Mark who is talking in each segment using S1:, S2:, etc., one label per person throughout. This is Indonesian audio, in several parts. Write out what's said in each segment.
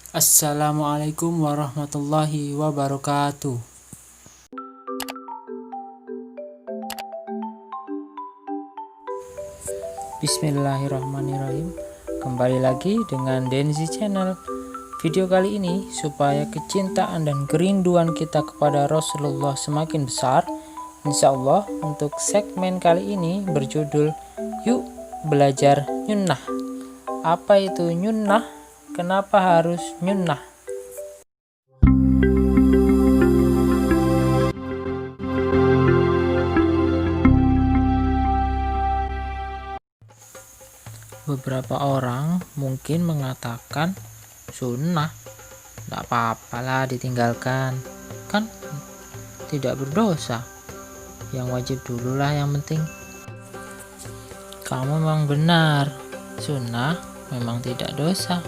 S1: Assalamualaikum warahmatullahi wabarakatuh. Bismillahirrahmanirrahim. Kembali lagi dengan Denzi Channel. Video kali ini supaya kecintaan dan kerinduan kita kepada Rasulullah semakin besar, insya Allah untuk segmen kali ini berjudul Yuk Belajar Nyunnah. Apa itu nyunnah? Kenapa harus nyunnah? Beberapa orang mungkin mengatakan sunnah, tidak apa-apalah ditinggalkan, kan tidak berdosa, yang wajib dululah yang penting. Kamu memang benar, sunnah memang tidak dosa.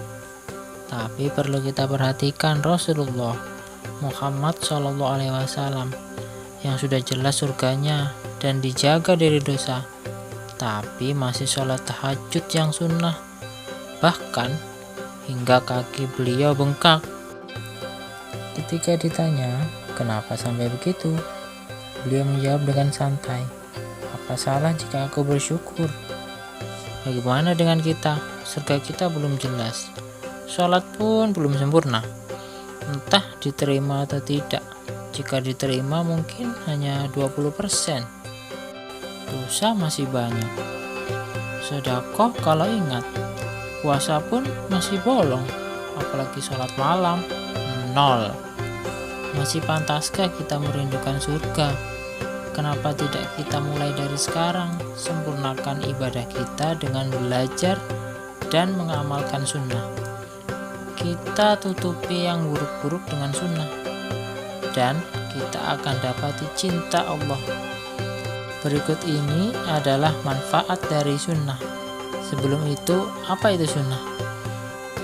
S1: Tapi perlu kita perhatikan Rasulullah Muhammad SAW yang sudah jelas surganya dan dijaga dari dosa, tapi masih sholat tahajud yang sunnah, bahkan hingga kaki beliau bengkak. Ketika ditanya kenapa sampai begitu, beliau menjawab dengan santai, apa salah jika aku bersyukur? Bagaimana dengan kita? Surga kita belum jelas, sholat pun belum sempurna, entah diterima atau tidak. Jika diterima mungkin hanya 20%. Dosa masih banyak. Sedekah kalau ingat, puasa pun masih bolong, apalagi sholat malam, nol. Masih pantaskah kita merindukan surga? Kenapa tidak kita mulai dari sekarang, sempurnakan ibadah kita dengan belajar dan mengamalkan sunnah. Kita tutupi yang buruk-buruk dengan sunnah, dan kita akan dapati cinta Allah. Berikut ini adalah manfaat dari sunnah. Sebelum itu, apa itu sunnah?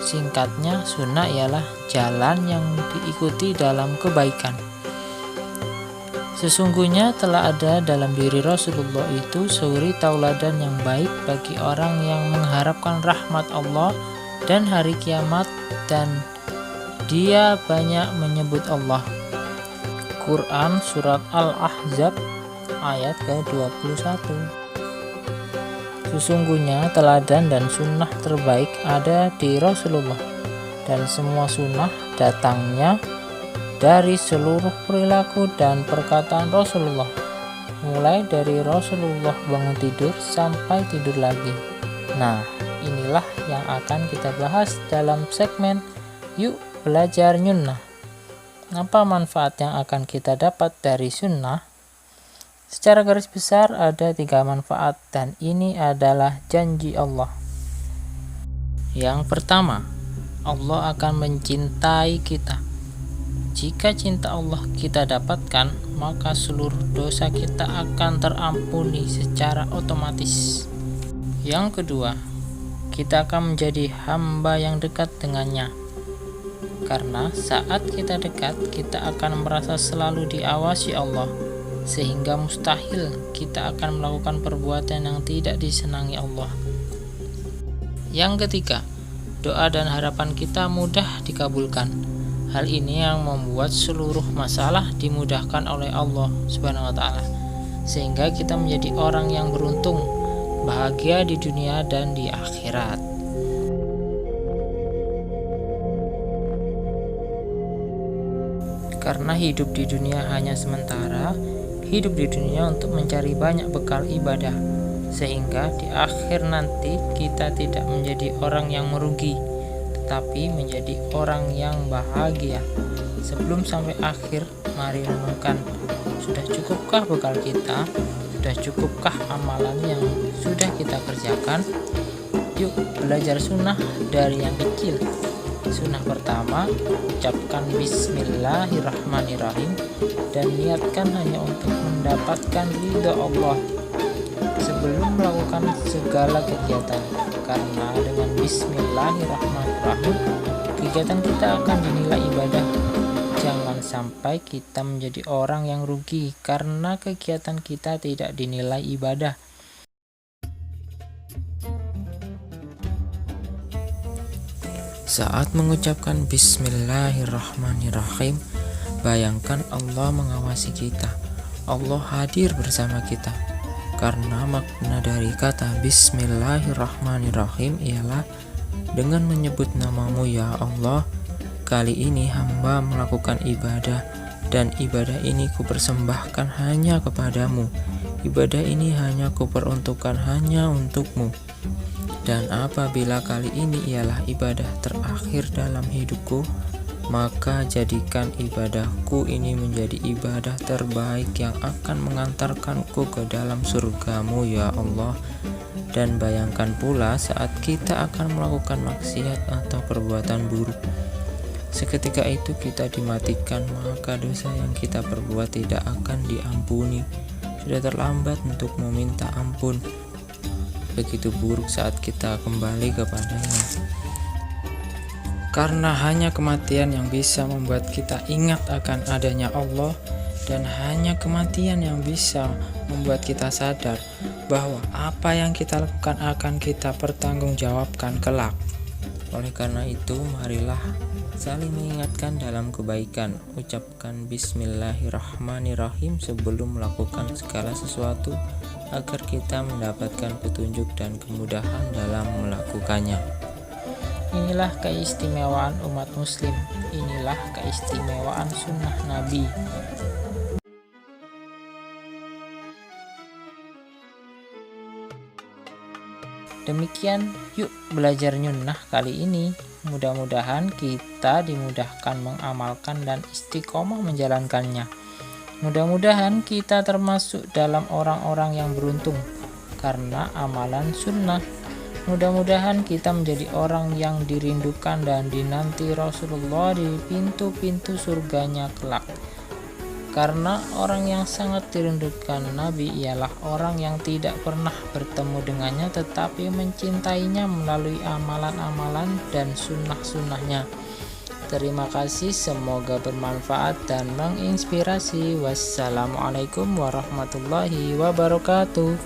S1: Singkatnya, sunnah ialah jalan yang diikuti dalam kebaikan. Sesungguhnya telah ada dalam diri Rasulullah itu suri tauladan yang baik bagi orang yang mengharapkan rahmat Allah dan hari kiamat, dan dia banyak menyebut Allah. Quran Surat Al-Ahzab ayat ke-21. Sesungguhnya teladan dan sunnah terbaik ada di Rasulullah, dan semua sunnah datangnya dari seluruh perilaku dan perkataan Rasulullah, mulai dari Rasulullah bangun tidur sampai tidur lagi. Nah, inilah yang akan kita bahas dalam segmen Yuk Belajar Nyunnah. Apa manfaat yang akan kita dapat dari sunnah? Secara garis besar ada 3 manfaat, dan ini adalah janji Allah. Yang pertama, Allah akan mencintai kita. Jika cinta Allah kita dapatkan, maka seluruh dosa kita akan terampuni secara otomatis. Yang kedua, kita akan menjadi hamba yang dekat dengannya. Karena saat kita dekat, kita akan merasa selalu diawasi Allah, sehingga mustahil kita akan melakukan perbuatan yang tidak disenangi Allah. Yang ketiga, doa dan harapan kita mudah dikabulkan. Hal ini yang membuat seluruh masalah dimudahkan oleh Allah Subhanahu wa Ta'ala, sehingga kita menjadi orang yang beruntung, bahagia di dunia dan di akhirat. Karena hidup di dunia hanya sementara, hidup di dunia untuk mencari banyak bekal ibadah, sehingga di akhir nanti kita tidak menjadi orang yang merugi, tetapi menjadi orang yang bahagia. Sebelum sampai akhir, mari renungkan, sudah cukupkah bekal kita? Sudah cukupkah amalan yang sudah kita kerjakan? Yuk belajar sunnah dari yang kecil. Sunnah pertama, ucapkan Bismillahirrahmanirrahim dan niatkan hanya untuk mendapatkan ridha Allah sebelum melakukan segala kegiatan. Karena dengan Bismillahirrahmanirrahim, kegiatan kita akan dinilai ibadah. Jangan sampai kita menjadi orang yang rugi karena kegiatan kita tidak dinilai ibadah. Saat mengucapkan Bismillahirrahmanirrahim, bayangkan Allah mengawasi kita. Allah hadir bersama kita. Karena makna dari kata Bismillahirrahmanirrahim ialah dengan menyebut namamu ya Allah, kali ini hamba melakukan ibadah, dan ibadah ini kupersembahkan hanya kepadamu. Ibadah ini hanya kuperuntukkan hanya untukmu. Dan apabila kali ini ialah ibadah terakhir dalam hidupku, maka jadikan ibadahku ini menjadi ibadah terbaik yang akan mengantarkanku ke dalam surgamu ya Allah. Dan bayangkan pula saat kita akan melakukan maksiat atau perbuatan buruk. Seketika itu kita dimatikan, maka dosa yang kita perbuat tidak akan diampuni. Sudah terlambat untuk meminta ampun. Begitu buruk saat kita kembali kepadanya. Karena hanya kematian yang bisa membuat kita ingat akan adanya Allah, dan hanya kematian yang bisa membuat kita sadar bahwa apa yang kita lakukan akan kita pertanggungjawabkan kelak. Oleh karena itu, marilah saling mengingatkan dalam kebaikan. Ucapkan Bismillahirrahmanirrahim sebelum melakukan segala sesuatu, agar kita mendapatkan petunjuk dan kemudahan dalam melakukannya. Inilah keistimewaan umat muslim. Inilah keistimewaan sunnah Nabi. Demikian, yuk belajar nyunnah kali ini. Mudah-mudahan kita dimudahkan mengamalkan dan istiqomah menjalankannya. Mudah-mudahan kita termasuk dalam orang-orang yang beruntung karena amalan sunnah. Mudah-mudahan kita menjadi orang yang dirindukan dan dinanti Rasulullah di pintu-pintu surganya kelak. Karena orang yang sangat dirindukan Nabi ialah orang yang tidak pernah bertemu dengannya tetapi mencintainya melalui amalan-amalan dan sunnah-sunnahnya. Terima kasih, semoga bermanfaat dan menginspirasi. Wassalamualaikum warahmatullahi wabarakatuh.